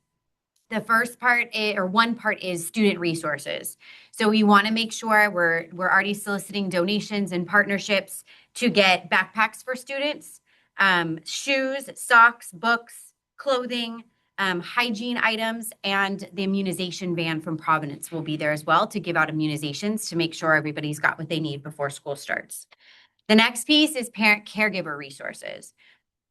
The first part one part is student resources. So we want to make sure we're already soliciting donations and partnerships to get backpacks for students, shoes, socks, books, clothing, hygiene items, and the immunization van from Providence will be there as well to give out immunizations to make sure everybody's got what they need before school starts. The next piece is parent caregiver resources.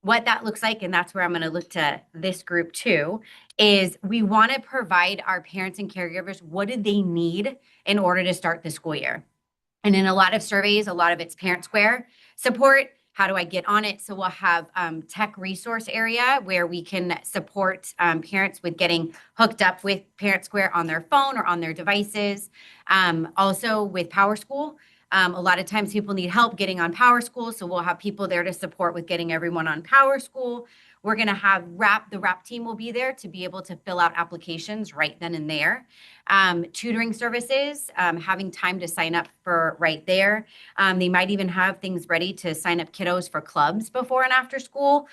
What that looks like, and that's where I'm going to look to this group too, is we want to provide our parents and caregivers what do they need in order to start the school year. And in a lot of surveys, a lot of it's Parent Square support. How do I get on it? So we'll have tech resource area where we can support parents with getting hooked up with Parent Square on their phone or on their devices. Also with Power School. A lot of times people need help getting on Power School, so we'll have people there to support with getting everyone on Power School. We're going to have the RAP team will be there to be able to fill out applications right then and there. Tutoring services, having time to sign up for right there. They might even have things ready to sign up kiddos for clubs before and after school.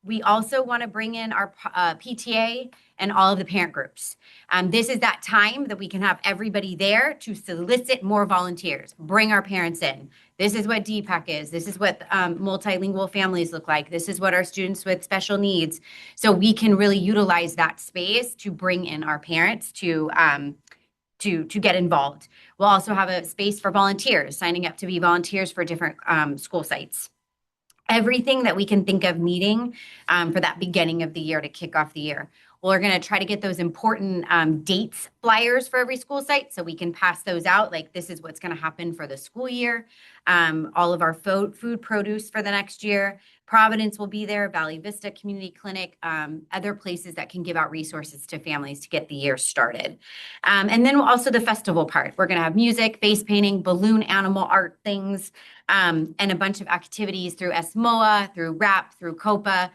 We also want to bring in our PTA and all of the parent groups. This is that time that we can have everybody there to solicit more volunteers, bring our parents in. This is what DPAC is. This is what multilingual families look like. This is what our students with special needs. So we can really utilize that space to bring in our parents to get involved. We'll also have a space for volunteers, signing up to be volunteers for different school sites. Everything that we can think of needing for that beginning of the year to kick off the year. We're going to try to get those important dates flyers for every school site so we can pass those out. Like this is what's going to happen for the school year. All of our food produce for the next year. Providence will be there, Valley Vista Community Clinic, other places that can give out resources to families to get the year started. And then also the festival part. We're going to have music, face painting, balloon animal art things, and a bunch of activities through SMOA, through RAP, through COPA,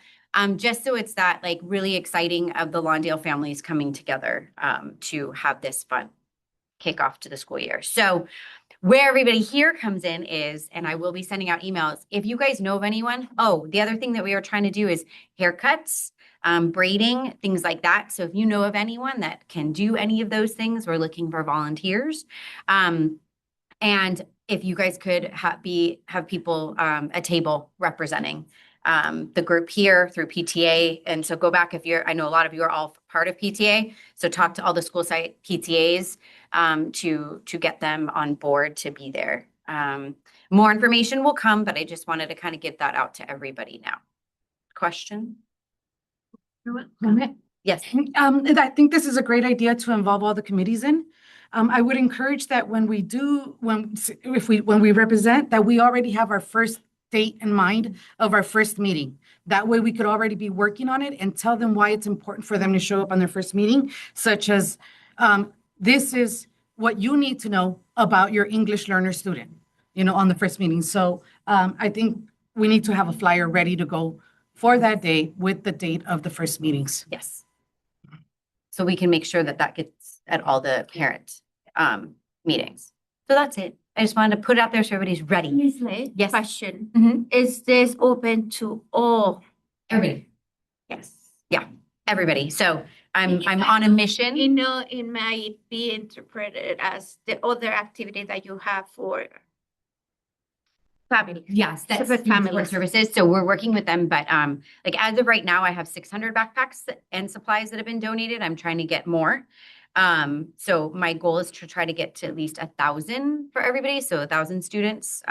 just so it's that like really exciting of the Lawndale families coming together to have this fun kickoff to the school year. So where everybody here comes in is, and I will be sending out emails, if you guys know of anyone. Oh, the other thing that we are trying to do is haircuts, braiding, things like that. So if you know of anyone that can do any of those things, we're looking for volunteers. And if you guys could have people a table representing the group here through PTA. And so go back I know a lot of you are all part of PTA. So talk to all the school site PTAs to get them on board to be there. More information will come, but I just wanted to kind of get that out to everybody now. Question? Yes. I think this is a great idea to involve all the committees in. I would encourage that when we represent, that we already have our first date in mind of our first meeting. That way we could already be working on it and tell them why it's important for them to show up on their first meeting, such as this is what you need to know about your English learner student, on the first meeting. So I think we need to have a flyer ready to go for that day with the date of the first meetings. Yes. So we can make sure that gets at all the parent meetings. So that's it. I just wanted to put it out there so everybody's ready. Yes. Question. Is this open to all? Everybody. Yes. Yeah. Everybody. So I'm on a mission. It might be interpreted as the other activity that you have for family. Yes, that's Separate family services. So we're working with them, but like as of right now, I have 600 backpacks and supplies that have been donated. I'm trying to get more. So my goal is to try to get to at least 1,000 for everybody, so 1,000 students.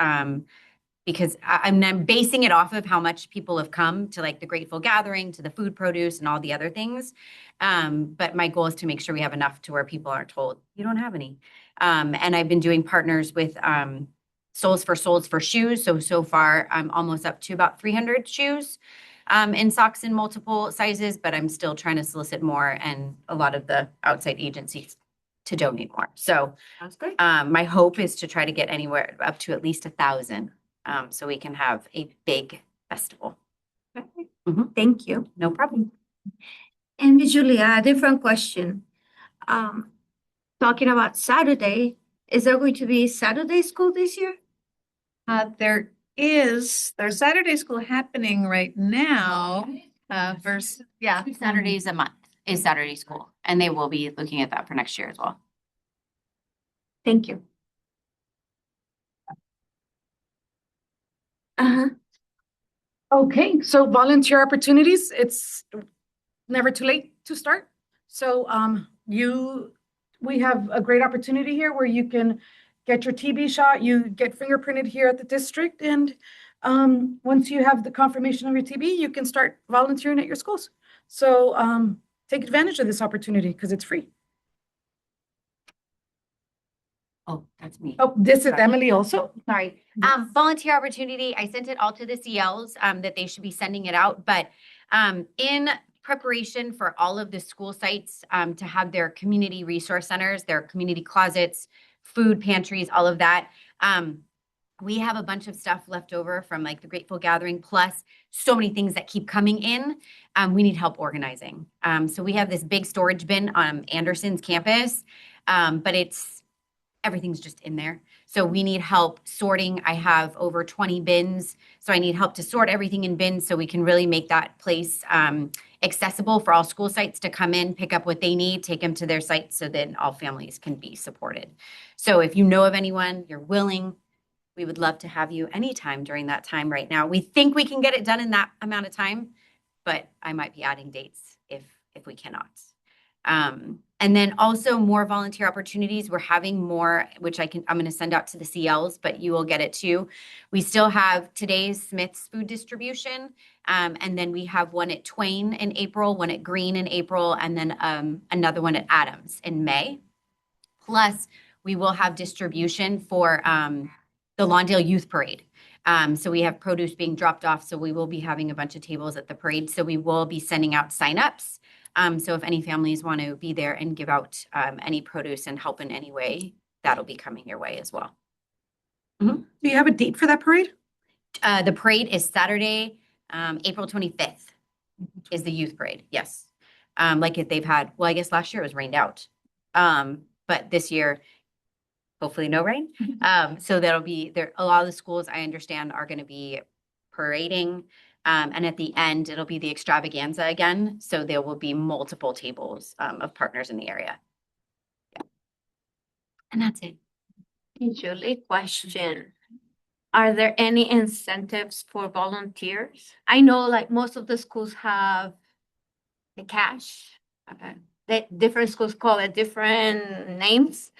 Because I'm basing it off of how much people have come to like the Grateful Gathering, to the food produce and all the other things. But my goal is to make sure we have enough to where people aren't told, you don't have any. And I've been doing partners with Souls for Shoes. So far, I'm almost up to about 300 shoes and socks in multiple sizes, but I'm still trying to solicit more and a lot of the outside agencies to donate more. So Sounds good. my hope is to try to get anywhere up to at least 1,000. So we can have a big festival. Thank you. No problem. And Ms. Julia, a different question. Talking about Saturday, is there going to be Saturday school this year? There's Saturday school happening right now. Yeah. 2 Saturdays a month is Saturday school, and they will be looking at that for next year as well. Thank you. Okay, so volunteer opportunities, it's never too late to start. So we have a great opportunity here where you can get your TB shot, you get fingerprinted here at the district, and once you have the confirmation of your TB, you can start volunteering at your schools. So take advantage of this opportunity because it's free. Oh, that's me. Oh, this is Sorry. Emily also. Sorry. Volunteer opportunity. I sent it all to the CLs that they should be sending it out. But in preparation for all of the school sites to have their community resource centers, their community closets, food pantries, all of that, we have a bunch of stuff left over from like the Grateful Gathering, plus so many things that keep coming in. We need help organizing. So we have this big storage bin on Anderson's campus, but everything's just in there. So we need help sorting. I have over 20 bins. So I need help to sort everything in bins so we can really make that place accessible for all school sites to come in, pick up what they need, take them to their sites so that all families can be supported. So if you know of anyone, you're willing, we would love to have you anytime during that time right now. We think we can get it done in that amount of time, but I might be adding dates if we cannot. And then also more volunteer opportunities. We're having more, which I'm going to send out to the CLs, but you will get it too. We still have today's Smith's food distribution. And then we have one at Twain in April, one at Green in April, and then another one at Adams in May. Plus, we will have distribution for the Lawndale Youth Parade. So we have produce being dropped off. So we will be having a bunch of tables at the parade. So we will be sending out signups. So if any families want to be there and give out any produce and help in any way, that'll be coming your way as well. Do you have a date for that parade? The parade is Saturday, April 25th is the youth parade. Yes. Like if they've had, well, I guess last year it was rained out. But this year, hopefully no rain. So that'll be there. A lot of the schools I understand are going to be parading. And at the end, it'll be the extravaganza again. So there will be multiple tables of partners in the area. Yeah. And that's it. Julie, question. Are there any incentives for volunteers? I know like most of the schools have the cash. The different schools call it different names,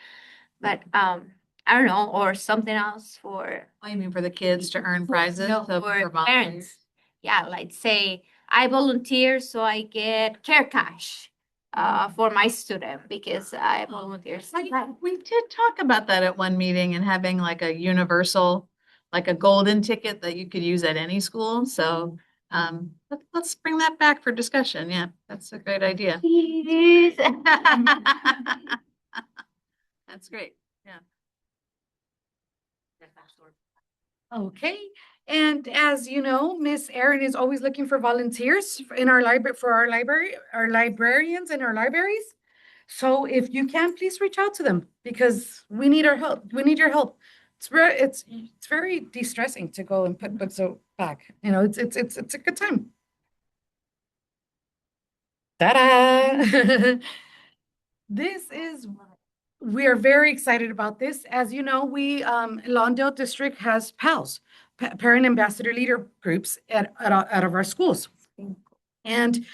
but I don't know, or something else for. Oh, you mean for the kids to earn prizes? No, So for volunteers? parents. Yeah, like say I volunteer, so I get care cash for my student because I volunteer. We did talk about that at one meeting and having like a universal, like a golden ticket that you could use at any school. So let's bring that back for discussion. Yeah, that's a great idea. That's great. Yeah. Okay. And as you know, Miss Erin is always looking for volunteers in our library for our librarians in our libraries. So if you can, please reach out to them because we need our help. We need your help. It's very de-stressing to go and put books back. You know, it's a good time. Ta-da! We are very excited about this. As you know, Lawndale District has PALs, Parent Ambassador Leader Groups out of our schools. And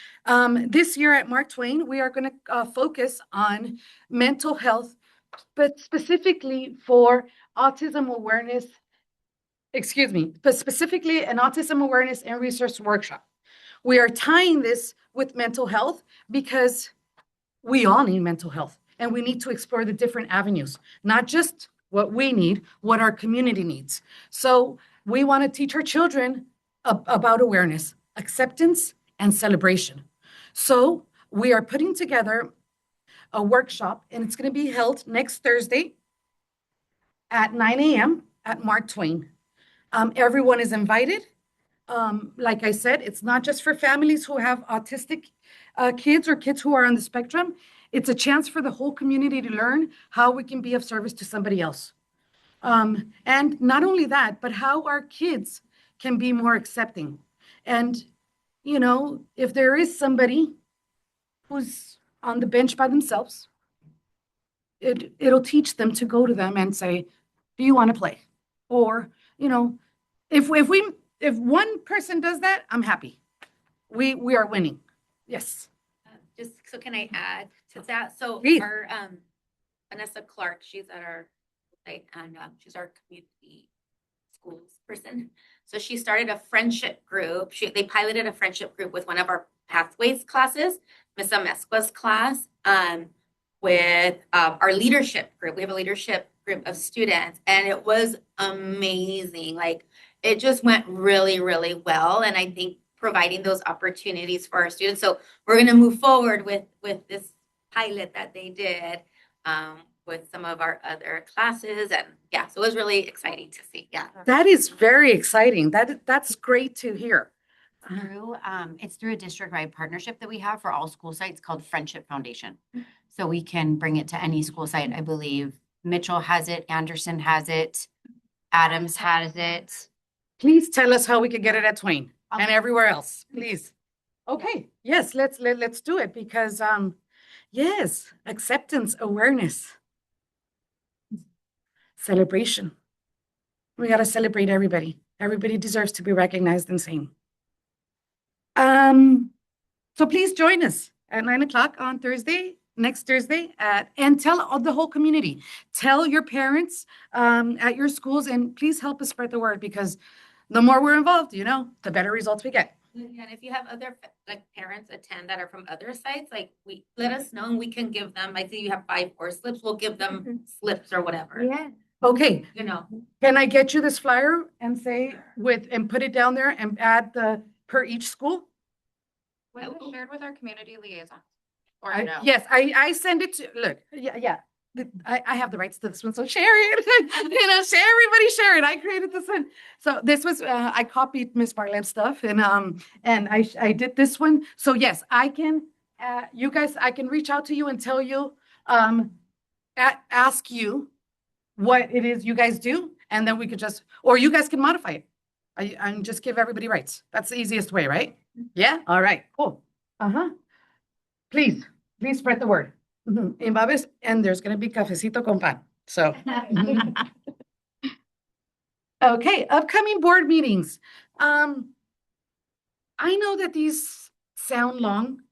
this year at Mark Twain, we are going to focus on mental health, but specifically for autism awareness, but specifically an autism awareness and resource workshop. We are tying this with mental health because we all need mental health and we need to explore the different avenues, not just what we need, what our community needs. So we want to teach our children about awareness, acceptance, and celebration. So we are putting together a workshop, and it's going to be held next Thursday at 9 a.m. at Mark Twain. Everyone is invited. Like I said, it's not just for families who have autistic kids or kids who are on the spectrum. It's a chance for the whole community to learn how we can be of service to somebody else. And not only that, but how our kids can be more accepting. And, you know, if there is somebody who's on the bench by themselves, it'll teach them to go to them and say, do you want to play? Or, you know, if one person does that, I'm happy. We are winning. Yes. Just so can I add to that? So Please. our Vanessa Clark, she's at our site and she's our community schools person. So she started a friendship group. They piloted a friendship group with one of our pathways classes, Miss Amesqua's class, with our leadership group. We have a leadership group of students, and it was amazing. Like it just went really, really well. And I think providing those opportunities for our students. So we're going to move forward with this pilot that they did with some of our other classes. And yeah, so it was really exciting to see. Yeah. That is very exciting. That's great to hear. It's through a district-wide partnership that we have for all school sites called Friendship Foundation. So we can bring it to any school site. I believe Mitchell has it, Anderson has it, Adams has it. Please tell us how we could get it at Twain and everywhere else, please. Okay, yes, let's do it because yes, acceptance, awareness, celebration. We got to celebrate everybody. Everybody deserves to be recognized and seen. So please join us at 9 o'clock on Thursday, next Thursday, and tell the whole community. Tell your parents at your schools, and please help us spread the word because the more we're involved, you know, the better results we get. Yeah, and if you have other like parents attend that are from other sites, like let us know and we can give them. I see you have 5 or slips. We'll give them slips or whatever. Yeah. Okay. You know. Can I get you this flyer and say and put it down there and add the per each school? Was it shared with our community liaison? Or I- no? Yes, I send it to, look, yeah. I have the rights to this one, so share it. You know, everybody share it. I created this one. So this was, I copied Miss Barlam's stuff and I did this one. So yes, I can, you guys, I can reach out to you and tell you, ask you what it is you guys do. And then we could just, or you guys can modify it. And just give everybody rights. That's the easiest way, right? Yeah, all right, cool. Please spread the word. In Babes, and there's gonna be cafecito con pan, so. Okay, upcoming board meetings. I know that these sound long,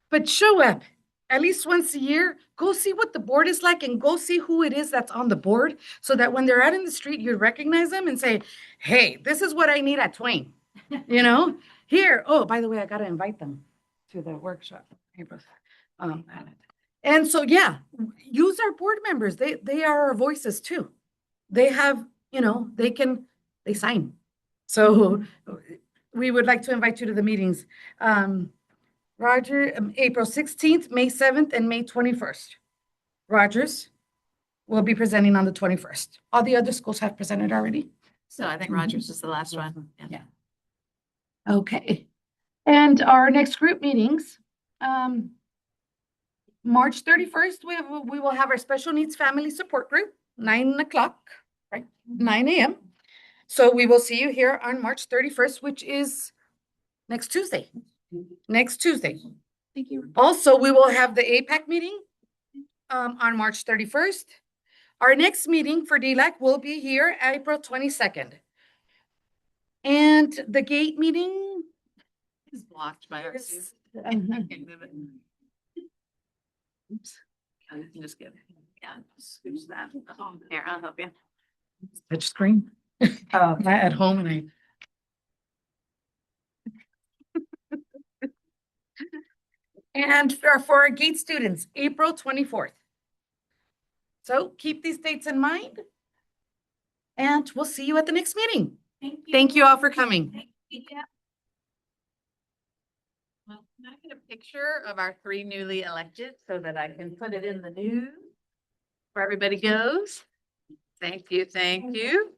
but show up at least once a year. Go see what the board is like and go see who it is that's on the board so that when they're out in the street, you recognize them and say, hey, this is what I need at Twain. You know, here, oh, by the way, I gotta invite them to the workshop. And so, yeah, use our board members. They are our voices too. They have, you know, they sign. So we would like to invite you to the meetings. Roger, April 16th, May 7th, and May 21st. Rogers will be presenting on the 21st. All the other schools have presented already. So I think Rogers is the last one. Yeah. Okay. And our next group meetings, March 31st, we will have our special needs family support group, 9 o'clock, right? 9 a.m. So we will see you here on March 31st, which is next Tuesday. Next Tuesday. Thank you. Also, we will have the APAC meeting on March 31st. Our next meeting for DELAC will be here April 22nd. And the GATE meeting It's blocked by our. Oops. You can just get, yeah, scooch that. Here, I'll help you. Touch screen. At home and I. And for our GATE students, April 24th. So keep these dates in mind. And we'll see you at the next meeting. Thank you all for coming. Well, can I get a picture of our 3 newly elected so that I can put it in the news where everybody goes? Thank you, thank you.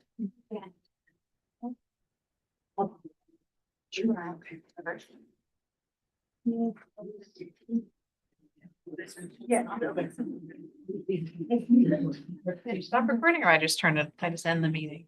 Stop recording or I just end the meeting?